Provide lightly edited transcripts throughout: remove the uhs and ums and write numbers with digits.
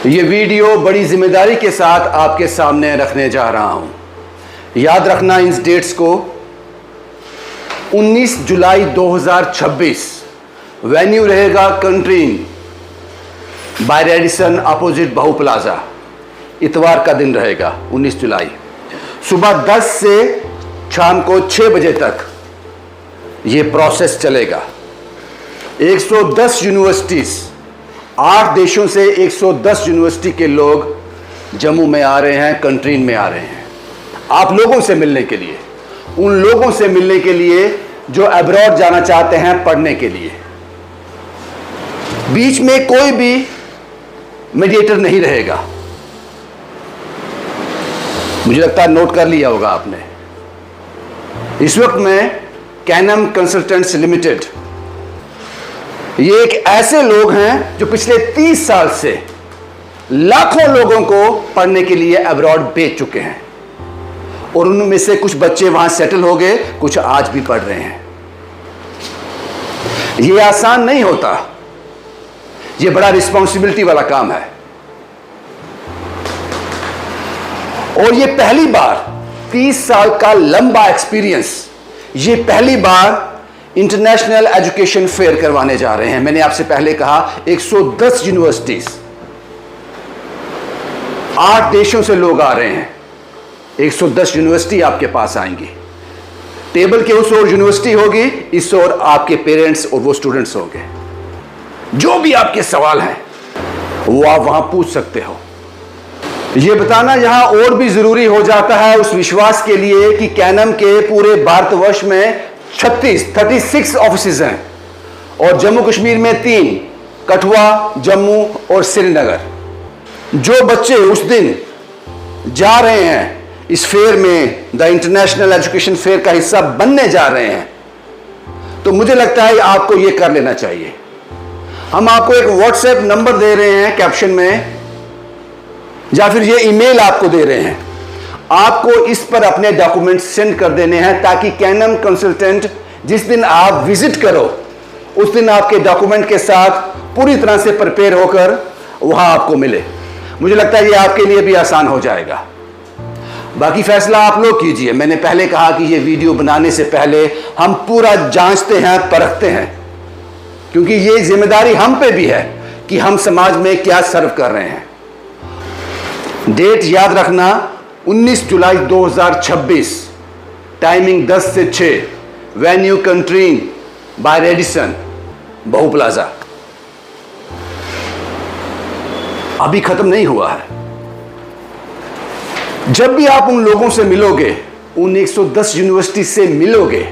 ये वीडियो बड़ी जिम्मेदारी के साथ आपके सामने रखने जा रहा हूं। याद रखना इन डेट्स को। 19 जुलाई 2026 वेन्यू रहेगा कंट्रीन बाय रेडिसन अपोजिट बहु प्लाजा। इतवार का दिन रहेगा 19 जुलाई। सुबह 10 से शाम को 6 बजे तक ये प्रोसेस चलेगा। 110 यूनिवर्सिटीज़, 8 देशों से 110 यूनिवर्सिटी के लोग जम्मू में आ रहे हैं, कंट्रीन में आ रहे हैं आप लोगों से मिलने के लिए, उन लोगों से मिलने के लिए जो अब्रॉड जाना चाहते हैं पढ़ने के लिए। बीच में कोई भी मीडिएटर नहीं रहेगा। मुझे लगता है नोट कर लिया होगा आपने। इस वक्त मैं कैनम कंसल्टेंट्स लिमिटेड, ये एक ऐसे लोग हैं जो पिछले 30 साल से लाखों लोगों को पढ़ने के लिए अब्रॉड भेज चुके हैं और उनमें से कुछ बच्चे वहां सेटल हो गए, कुछ आज भी पढ़ रहे हैं। ये आसान नहीं होता, ये बड़ा रिस्पॉन्सिबिलिटी वाला काम है। और ये पहली बार 30 साल का लंबा एक्सपीरियंस, ये पहली बार इंटरनेशनल एजुकेशन फेयर करवाने जा रहे हैं। मैंने आपसे पहले कहा 110 यूनिवर्सिटीज, 8 देशों से लोग आ रहे हैं। 110 यूनिवर्सिटी आपके पास आएंगी। टेबल के उस ओर यूनिवर्सिटी होगी, इस ओर आपके पेरेंट्स और वो स्टूडेंट्स होंगे। जो भी आपके सवाल हैं वो आप वहां पूछ सकते हो। ये बताना यहां और भी जरूरी हो जाता है उस विश्वास के लिए कि कैनम के पूरे भारतवर्ष में 36 ऑफिसेज हैं और जम्मू कश्मीर में 3, कठुआ, जम्मू और श्रीनगर। जो बच्चे उस दिन जा रहे हैं इस फेयर में, द इंटरनेशनल एजुकेशन फेयर का हिस्सा बनने जा रहे हैं, तो मुझे लगता है आपको यह कर लेना चाहिए। हम आपको एक व्हाट्सएप नंबर दे रहे हैं कैप्शन में, या फिर ये ईमेल आपको दे रहे हैं। आपको इस पर अपने डॉक्यूमेंट्स सेंड कर देने हैं ताकि कैनम कंसल्टेंट जिस दिन आप विजिट करो उस दिन आपके डॉक्यूमेंट के साथ पूरी तरह से प्रिपेयर होकर वहां आपको मिले। मुझे लगता है ये आपके लिए भी आसान हो जाएगा। बाकी फैसला आप लोग कीजिए। मैंने पहले कहा कि ये वीडियो बनाने से पहले हम पूरा जांचते हैं, परखते हैं, क्योंकि ये जिम्मेदारी हम पे भी है कि हम समाज में क्या सर्व कर रहे हैं। डेट याद रखना 19 जुलाई 2026, टाइमिंग 10 से 6, वेन्यू कंट्रीन बाय रेडिसन बहु प्लाजा। अभी खत्म नहीं हुआ है। जब भी आप उन लोगों से मिलोगे, उन 110 यूनिवर्सिटी से मिलोगे,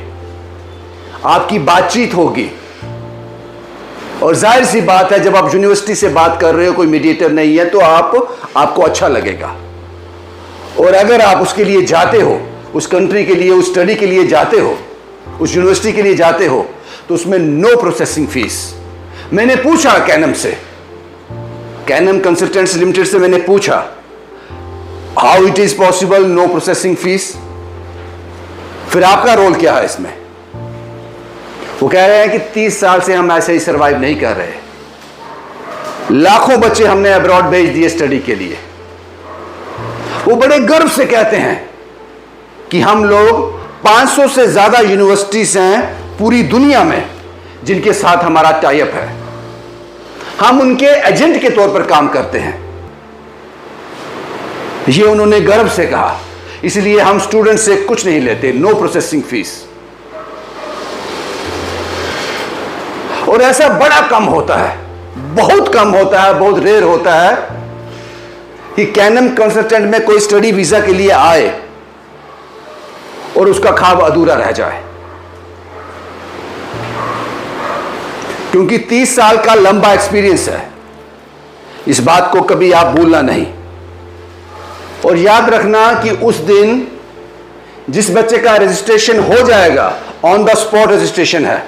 आपकी बातचीत होगी। और जाहिर सी बात है जब आप यूनिवर्सिटी से बात कर रहे हो, कोई मीडिएटर नहीं है, तो आपको अच्छा लगेगा। और अगर आप उसके लिए जाते हो, उस कंट्री के लिए, उस स्टडी के लिए जाते हो, उस यूनिवर्सिटी के लिए जाते हो, तो उसमें नो प्रोसेसिंग फीस। मैंने पूछा कैनम से, कैनम कंसल्टेंट्स लिमिटेड से मैंने पूछा how it is possible no processing fees. फिर आपका रोल क्या है इसमें? वो कह रहे हैं कि 30 साल से हम ऐसे ही सरवाइव नहीं कर रहे। लाखों बच्चे हमने अब्रॉड भेज दिए स्टडी के लिए। वो बड़े गर्व से कहते हैं कि हम लोग 500 से ज्यादा यूनिवर्सिटीज हैं पूरी दुनिया में जिनके साथ हमारा टाई अप है। हम उनके एजेंट के तौर पर काम करते हैं। ये उन्होंने गर्व से कहा। इसलिए हम स्टूडेंट से कुछ नहीं लेते, नो प्रोसेसिंग फीस। और ऐसा बड़ा कम होता है, बहुत कम होता है, बहुत रेयर होता है कि कैनम कंसल्टेंट में कोई स्टडी वीजा के लिए आए और उसका ख्वाब अधूरा रह जाए। क्योंकि 30 साल का लंबा एक्सपीरियंस है, इस बात को कभी आप भूलना नहीं। और याद रखना कि उस दिन जिस बच्चे का रजिस्ट्रेशन हो जाएगा, ऑन द स्पॉट रजिस्ट्रेशन है,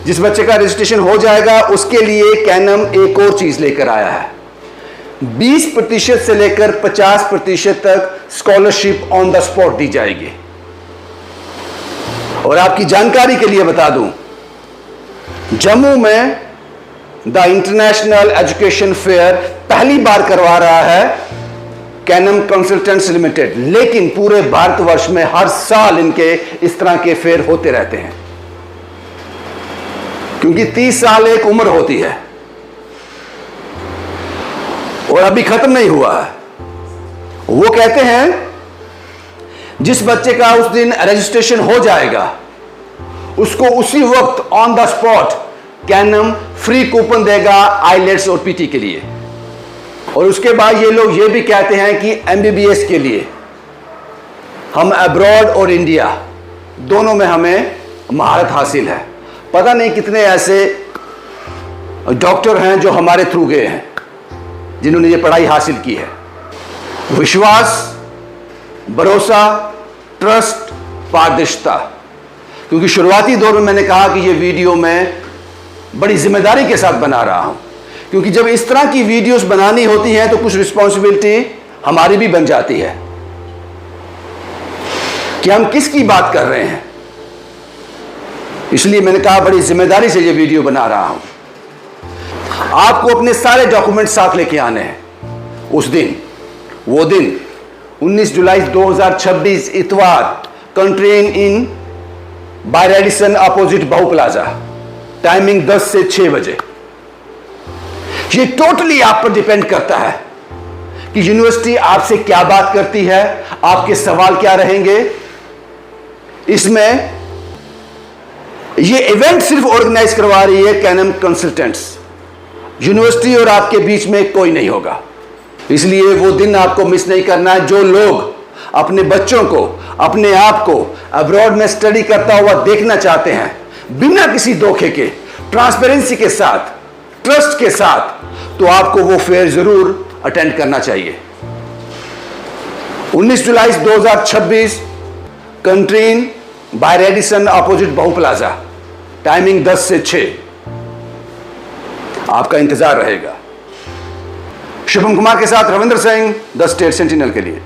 जिस बच्चे का रजिस्ट्रेशन हो जाएगा उसके लिए कैनम एक और चीज लेकर आया है। 20% से लेकर 50% तक स्कॉलरशिप ऑन द स्पॉट दी जाएगी। और आपकी जानकारी के लिए बता दूं, जम्मू में द इंटरनेशनल एजुकेशन फेयर पहली बार करवा रहा है कैनम कंसल्टेंट्स लिमिटेड, लेकिन पूरे भारतवर्ष में हर साल इनके इस तरह के फेयर होते रहते हैं, क्योंकि 30 साल एक उम्र होती है और अभी खत्म नहीं हुआ है। वो कहते हैं जिस बच्चे का उस दिन रजिस्ट्रेशन हो जाएगा उसको उसी वक्त on the spot कैनम free coupon देगा आईलेट्स और पीटी के लिए। और उसके बाद ये लोग ये भी कहते हैं कि एमबीबीएस के लिए हम अब्रॉड और इंडिया दोनों में हमें महारत हासिल है। पता नहीं कितने ऐसे डॉक्टर हैं जो हमारे थ्रू गए हैं, जिन्होंने ये पढ़ाई हासिल की है। विश्वास, भरोसा, ट्रस्ट, पारदर्शिता। क्योंकि शुरुआती दौर में मैंने कहा कि ये वीडियो मैं बड़ी जिम्मेदारी के साथ बना रहा हूं, क्योंकि जब इस तरह की वीडियोस बनानी होती हैं तो कुछ रिस्पॉन्सिबिलिटी हमारी भी बन जाती है कि हम किसकी बात कर रहे हैं। इसलिए मैंने कहा बड़ी जिम्मेदारी से ये वीडियो बना रहा हूं। आपको अपने सारे डॉक्यूमेंट साथ लेके आने हैं उस दिन। वो दिन 19 जुलाई 2026 इतवार, कंट्रेन इन बाय रेडिसन अपोजिट बहु प्लाजा, टाइमिंग 10 से 6 बजे। ये टोटली आप पर डिपेंड करता है कि यूनिवर्सिटी आपसे क्या बात करती है, आपके सवाल क्या रहेंगे। इसमें ये इवेंट सिर्फ ऑर्गेनाइज करवा रही है कैनम कंसल्टेंट्स, यूनिवर्सिटी और आपके बीच में कोई नहीं होगा। इसलिए वो दिन आपको मिस नहीं करना है। जो लोग अपने बच्चों को, अपने आप को अब्रॉड में स्टडी करता हुआ देखना चाहते हैं, बिना किसी धोखे के, ट्रांसपेरेंसी के साथ, ट्रस्ट के साथ, तो आपको वो फेयर जरूर अटेंड करना चाहिए। 19 जुलाई 2026, कंट्रीन बाय रेडिसन अपोजिट बहु प्लाजा, टाइमिंग 10 से 6। आपका इंतजार रहेगा। शुभम कुमार के साथ Ravindra Singh, the state sentinel के लिए।